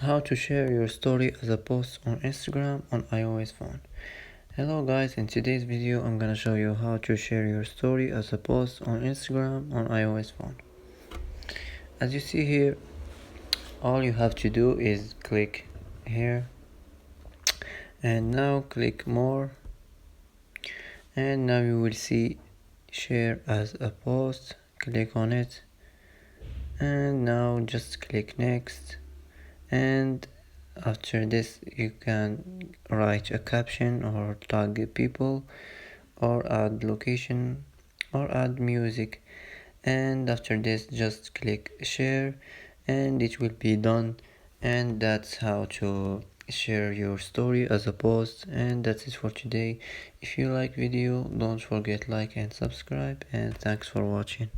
How to share your story as a post on Instagram on iOS phone. Hello guys, in today's video I'm gonna show you how to share your story as a post on Instagram on iOS phone. As you see here, all you have to do is click here and now click more, and now you will see share as a post. Click on it and now just click next, and after this you can write a caption or tag people or add location or add music, and after this just click share and it will be done. And that's how to share your story as a post, and that's it for today. If you like video, don't forget like and subscribe, and thanks for watching.